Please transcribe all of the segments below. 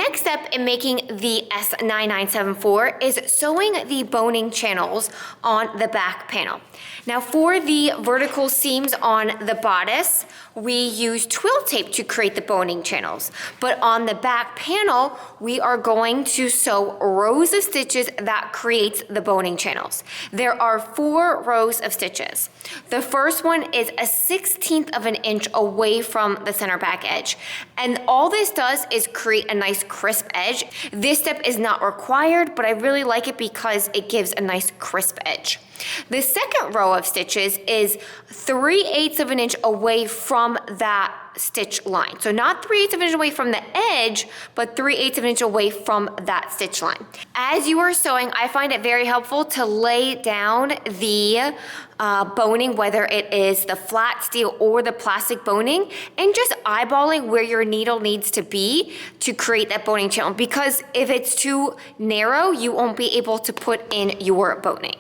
next step in making the S9974 is sewing the boning channels on the back panel. Now for the vertical seams on the bodice, we use twill tape to create the boning channels. But on the back panel, we are going to sew rows of stitches that creates the boning channels. There are 4 rows of stitches. The first one is a 1/16 of an inch away from the center back edge. And all this does is create a nice crisp edge. This step is not required, but I really like it because it gives a nice crisp edge. The second row of stitches is 3/8 of an inch away from that stitch line. So not 3/8 of an inch away from the edge, but 3/8 of an inch away from that stitch line. As you are sewing, I find it very helpful to lay down the boning, whether it is the flat steel or the plastic boning, and just eyeballing where your needle needs to be to create that boning channel. Because if it's too narrow, you won't be able to put in your boning.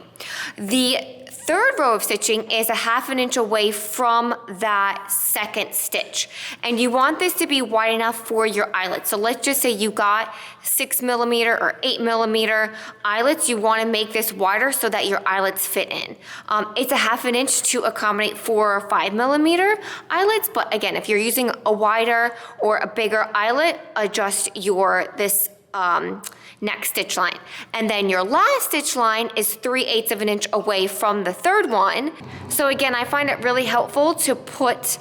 The third row of stitching is a 1/2 inch away from that second stitch. And you want this to be wide enough for your eyelet. So let's just say you got 6mm or 8mm eyelets. You want to make this wider so that your eyelets fit in. It's a 1/2 inch to accommodate 4 or 5mm eyelets. But again, if you're using a wider or a bigger eyelet, adjust this next stitch line. And then your last stitch line is 3/8 of an inch away from the third one. So again, I find it really helpful to put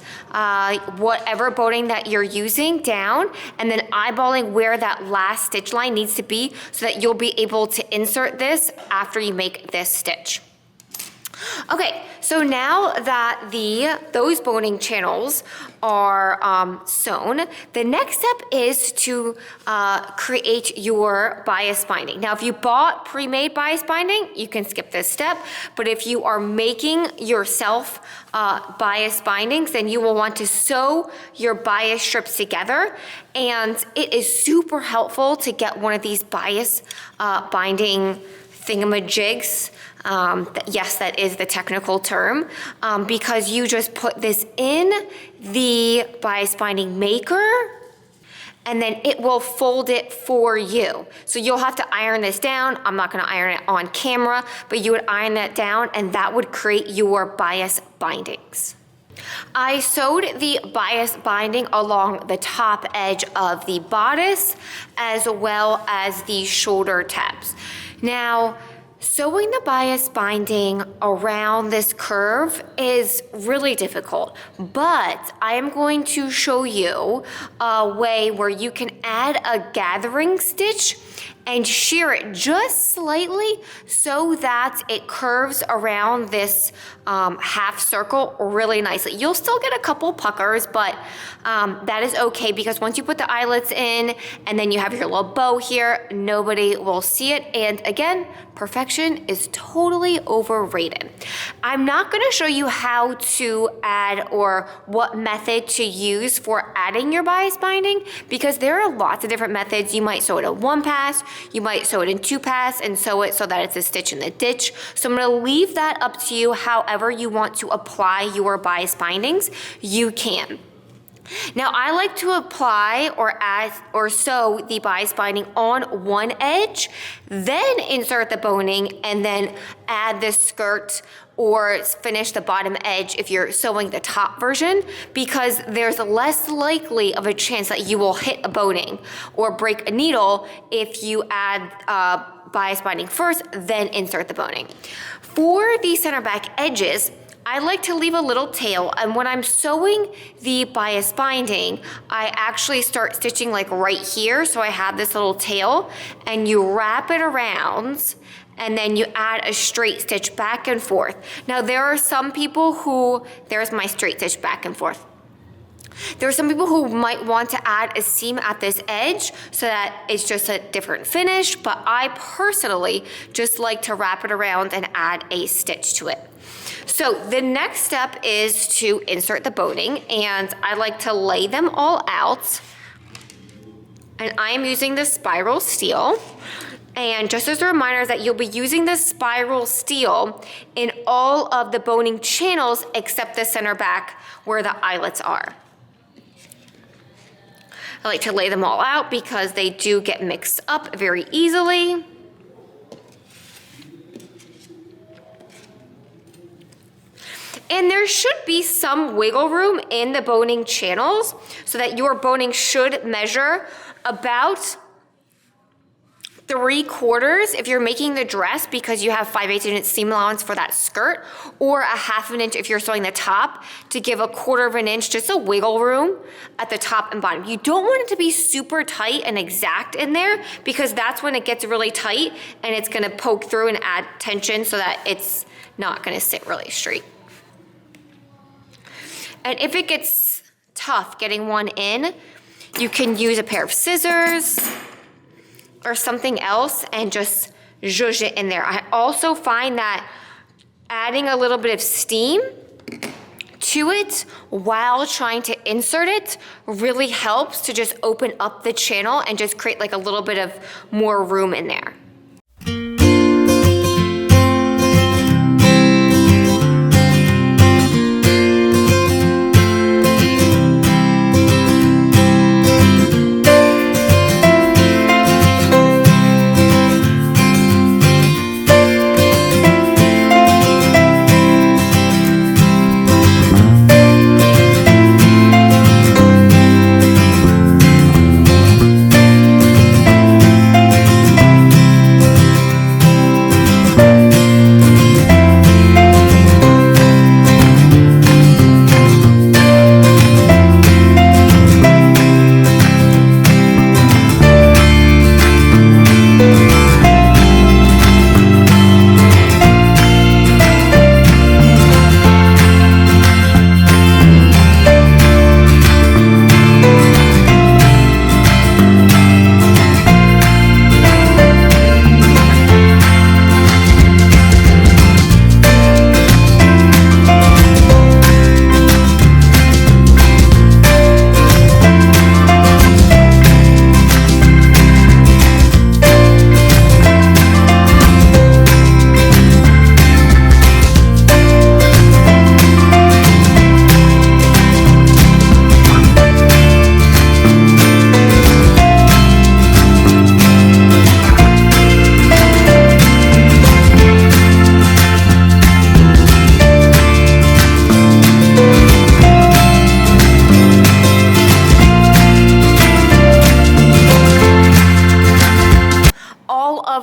whatever boning that you're using down and then eyeballing where that last stitch line needs to be so that you'll be able to insert this after you make this stitch. Okay, so now that those boning channels are sewn, the next step is to create your bias binding. Now, if you bought pre-made bias binding, you can skip this step, but if you are making yourself bias bindings, then you will want to sew your bias strips together, and it is super helpful to get one of these bias binding thingamajigs. Yes, that is the technical term, because you just put this in the bias binding maker and then it will fold it for you. So you'll have to iron this down. I'm not going to iron it on camera, but you would iron that down and that would create your bias bindings. I sewed the bias binding along the top edge of the bodice as well as the shoulder tabs. Now, sewing the bias binding around this curve is really difficult, but I am going to show you a way where you can add a gathering stitch and shear it just slightly so that it curves around this half circle really nicely. You'll still get a couple puckers, but that is okay because once you put the eyelets in and then you have your little bow here, nobody will see it. And again, perfection is totally overrated. I'm not going to show you how to add or what method to use for adding your bias binding because there are lots of different methods. You might sew it in 1 pass, you might sew it in 2 pass and sew it so that it's a stitch in the ditch. So I'm going to leave that up to you. However you want to apply your bias bindings, you can. Now I like to apply or add or sew the bias binding on one edge, then insert the boning and then add the skirt or finish the bottom edge if you're sewing the top version, because there's less likely of a chance that you will hit a boning or break a needle if you add bias binding first, then insert the boning. For the center back edges, I like to leave a little tail, and when I'm sewing the bias binding, I actually start stitching like right here, so I have this little tail, and you wrap it around, and then you add a straight stitch back and forth. Now there are some people who, there's my straight stitch back and forth. There are some people who might want to add a seam at this edge so that it's just a different finish, but I personally just like to wrap it around and add a stitch to it. So the next step is to insert the boning, and I like to lay them all out. And I am using the spiral steel. And just as a reminder that you'll be using the spiral steel in all of the boning channels except the center back where the eyelets are. I like to lay them all out because they do get mixed up very easily. And there should be some wiggle room in the boning channels so that your boning should measure about 3/4 if you're making the dress because you have 5/8 inch seam allowance for that skirt, or a 1/2 inch if you're sewing the top to give a 1/4 inch, just a wiggle room at the top and bottom. You don't want it to be super tight and exact in there because that's when it gets really tight and it's gonna poke through and add tension so that it's not gonna sit really straight. And if it gets tough getting one in, you can use a pair of scissors or something else and just zhuzh it in there. I also find that adding a little bit of steam to it while trying to insert it really helps to just open up the channel and just create like a little bit of more room in there.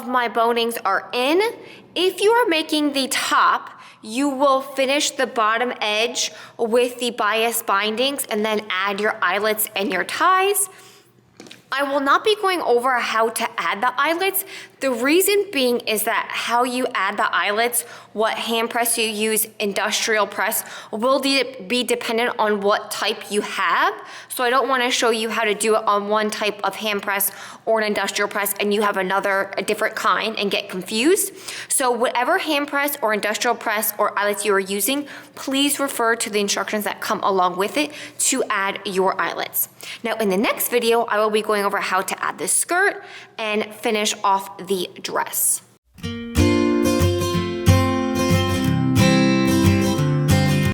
My bonings are in. If you are making the top, you will finish the bottom edge with the bias bindings and then add your eyelets and your ties. I will not be going over how to add the eyelets. The reason being is that how you add the eyelets, what hand press you use, industrial press, will be dependent on what type you have. So I don't want to show you how to do it on one type of hand press or an industrial press and you have a different kind and get confused. So whatever hand press or industrial press or eyelets you are using, please refer to the instructions that come along with it to add your eyelets. Now in the next video, I will be going over how to add the skirt and finish off the dress.